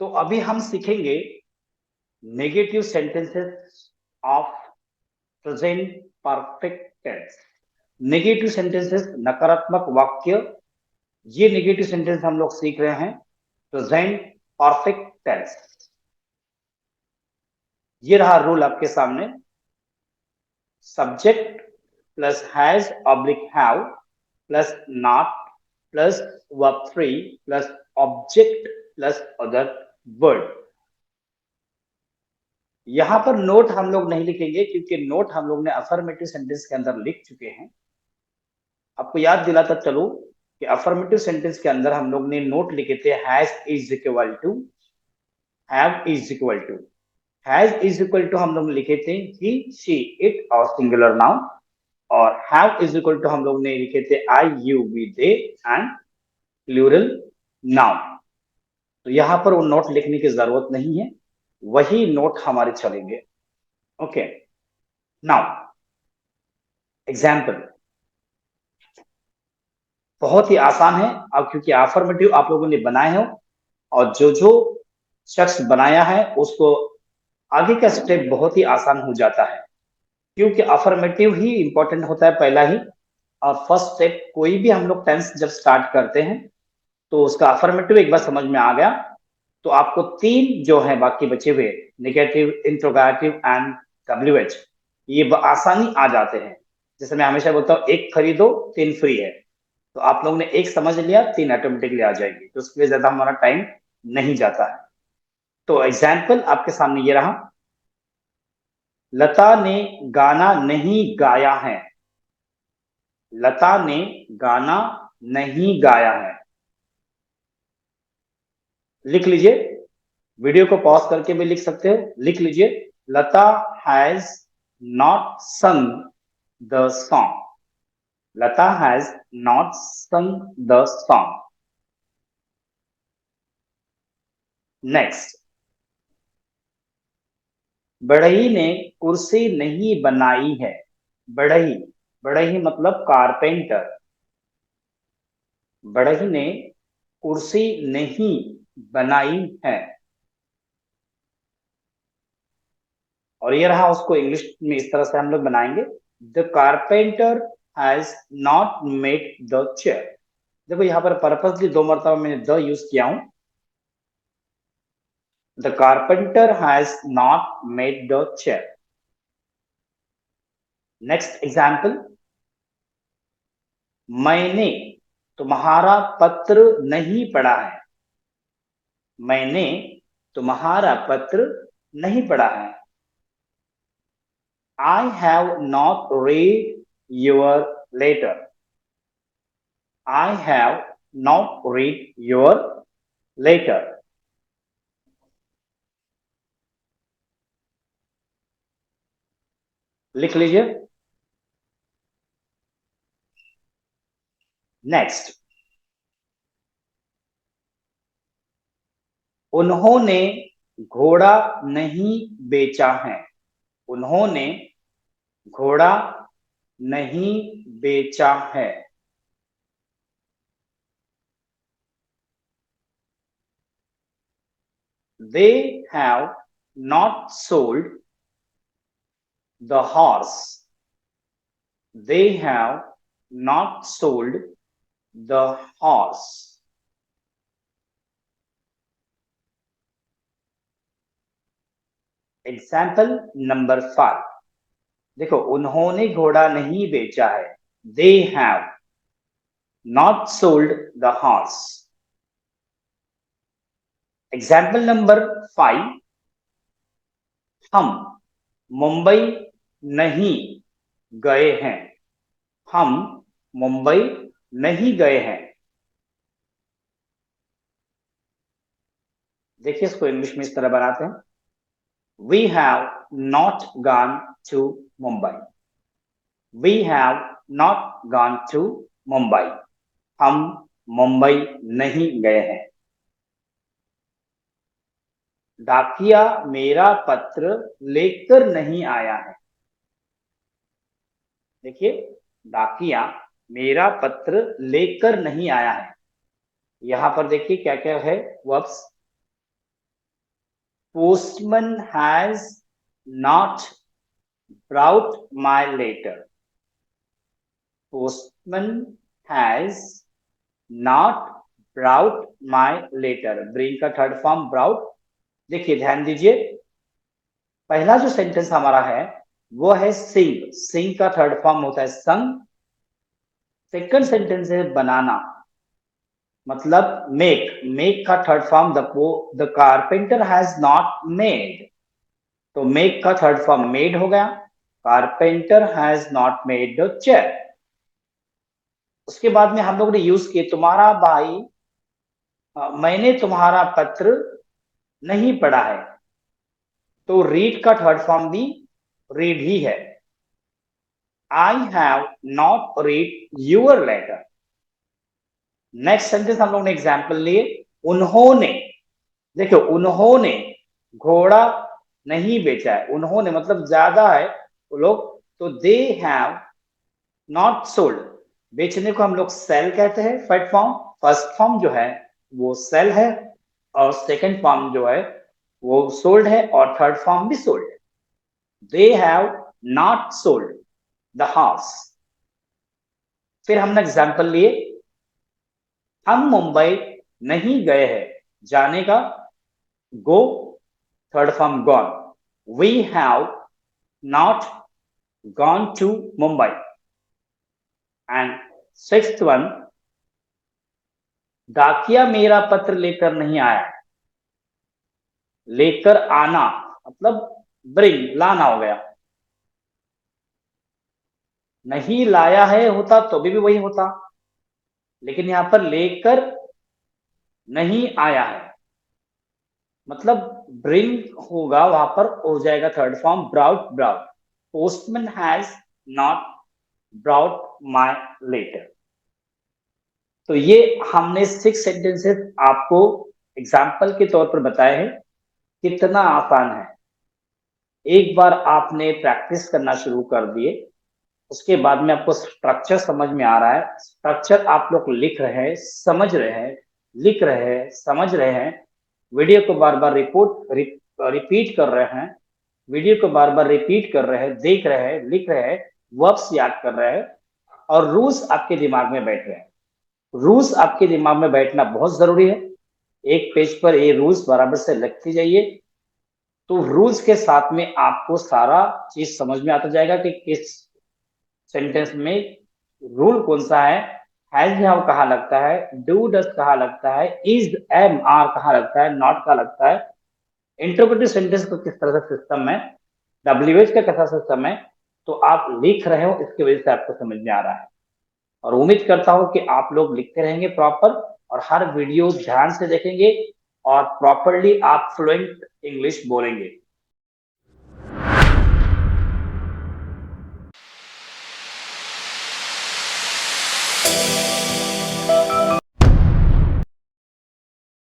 तो अभी हम सीखेंगे negative sentences of present perfect tense. Negative sentences नकारात्मक वाक्य, ये नेगेटिव सेंटेंस हम लोग सीख रहे हैं प्रेजेंट परफेक्ट टेंस। ये रहा रूल आपके सामने। Subject plus has oblique have plus not plus verb three plus object plus other word. यहां पर नोट हम लोग नहीं लिखेंगे क्योंकि नोट हम लोग ने अफर्मेटिव सेंटेंस के अंदर लिख चुके हैं। आपको याद दिलाता चलो कि अफर्मेटिव सेंटेंस के अंदर हम लोग ने नोट लिखे थे has is equal to, have is equal to. Has is equal to हम लोग लिखे थे ही शी इट और सिंगुलर नाउन, और हैव इज इक्वल टू हम लोग ने लिखे थे I you we they and plural noun. तो यहां पर वो नोट लिखने की जरूरत नहीं है, वही नोट हमारे चलेंगे। ओके, नाउ एग्जाम्पल बहुत ही आसान है। अब क्योंकि अफर्मेटिव आप लोगों ने बनाए हो और जो जो शख्स बनाया है उसको आगे का स्टेप बहुत ही आसान हो जाता है, क्योंकि अफर्मेटिव ही इंपॉर्टेंट होता है पहला ही। और फर्स्ट स्टेप कोई भी हम लोग टेंस जब स्टार्ट करते हैं तो उसका अफर्मेटिव एक बार समझ में आ गया तो आपको तीन जो है बाकी बचे हुए नेगेटिव, इंट्रोगेटिव एंड डब्ल्यूएच, ये आसानी आ जाते हैं। जैसे मैं हमेशा बोलता हूँ एक खरीदो तीन फ्री है, तो आप लोगों ने एक समझ लिया, तीन ऑटोमेटिकली आ जाएगी, तो उसके लिए ज्यादा हमारा टाइम नहीं जाता है। तो एग्जाम्पल आपके सामने ये रहा, लता ने गाना नहीं गाया है। लता ने गाना नहीं गाया है। लिख लीजिए, वीडियो को पॉज करके भी लिख सकते हो, लिख लीजिए Lata has not sung the song. Lata has not sung the song. Next, बढ़ई ने कुर्सी नहीं बनाई है। बढ़ई, बढ़ई मतलब कारपेंटर। बढ़ई ने कुर्सी नहीं बनाई है। और ये रहा, उसको इंग्लिश में इस तरह से हम लोग बनाएंगे, the carpenter has not made the chair. देखो यहाँ पर पर्पसली दो मरतबा मैंने द यूज किया हूं। The carpenter has not made the chair. Next example, मैंने तुम्हारा पत्र नहीं पढ़ा है। मैंने तुम्हारा पत्र नहीं पढ़ा है। I have not read your letter. I have not read your letter. लिख लीजिए। नेक्स्ट, उन्होंने घोड़ा नहीं बेचा है। उन्होंने घोड़ा नहीं बेचा है। They have not sold the horse. They have not sold the horse. Example number 5, देखो उन्होंने घोड़ा नहीं बेचा है। They have not sold the horse. Example number 5, हम मुंबई नहीं गए हैं। हम मुंबई नहीं गए हैं। देखिए इसको इंग्लिश में इस तरह बनाते हैं, we have not gone to Mumbai. We have not gone to Mumbai. हम मुंबई नहीं गए हैं। डाकिया मेरा पत्र लेकर नहीं आया है। देखिए, डाकिया मेरा पत्र लेकर नहीं आया है। यहां पर देखिए क्या क्या है verbs, postman has not brought my letter. postman has not brought my letter. bring का थर्ड फॉर्म brought. देखिए ध्यान दीजिए, पहला जो सेंटेंस हमारा है वो है सिंग. सिंग का थर्ड फॉर्म होता है संग. सेकंड सेंटेंस है बनाना, मतलब मेक. मेक का third form the carpenter has not made. तो मेक का थर्ड फॉर्म मेड हो गया. Carpenter has not made the chair. उसके बाद में हम लोग ने यूज किए तुम्हारा भाई, मैंने तुम्हारा पत्र नहीं पढ़ा है. तो रीड का थर्ड फॉर्म भी रीड ही है. I have not read your letter. Next sentence हम लोग ने एग्जाम्पल लिए उन्होंने. देखो उन्होंने घोड़ा नहीं बेचा है. उन्होंने मतलब ज्यादा है वो लोग, तो दे हैव नॉट सोल्ड. बेचने को हम लोग सेल कहते हैं फर्स्ट फॉर्म. फर्स्ट फॉर्म जो है वो सेल है, और सेकंड फॉर्म जो है वो सोल्ड है, और थर्ड फॉर्म भी सोल्ड है. They have not sold the house. फिर हमने एग्जाम्पल लिए हम मुंबई नहीं गए हैं. जाने का go, third form gone. We have not gone to Mumbai. And sixth one, डाकिया मेरा पत्र लेकर नहीं आया. लेकर आना मतलब ब्रिंग, लाना हो गया. नहीं लाया है होता तो भी वही होता, लेकिन यहां पर लेकर नहीं आया है मतलब ब्रिंग होगा, वहां पर हो जाएगा third form brought. Brought. Postman has not brought my letter. तो ये हमने 6 सेंटेंसेस आपको एग्जाम्पल के तौर पर बताए हैं. कितना आसान है. एक बार आपने प्रैक्टिस करना शुरू कर दिए, उसके बाद में आपको स्ट्रक्चर समझ में आ रहा है. स्ट्रक्चर आप लोग लिख रहे हैं, समझ रहे हैं, लिख रहे हैं, समझ रहे हैं. वीडियो को बार बार रिपीट कर रहे हैं. वीडियो को बार बार रिपीट कर रहे हैं, देख रहे हैं, लिख रहे हैं, वर्ब्स याद कर रहे हैं, और रूल्स आपके दिमाग में बैठ रहे हैं. रूल्स आपके दिमाग में बैठना बहुत जरूरी है. एक पेज पर ये रूल्स बराबर से लिखते जाइए, तो रूल्स के साथ में आपको सारा चीज समझ में आता जाएगा कि किस सेंटेंस में रूल कौन सा है. हैज हैव कहाँ लगता है, डू डस कहाँ लगता है, इज एम आर कहाँ लगता है, नॉट कहाँ लगता है, इंटरोगेटिव सेंटेंस का किस तरह से सिस्टम है, डब्ल्यूएच का कैसा सिस्टम है. तो आप लिख रहे हो, इसकी वजह से आपको समझ में आ रहा है. और उम्मीद करता हूं कि आप लोग लिखते रहेंगे प्रॉपर, और हर वीडियो ध्यान से देखेंगे, और प्रॉपरली आप फ्लुएंट इंग्लिश बोलेंगे.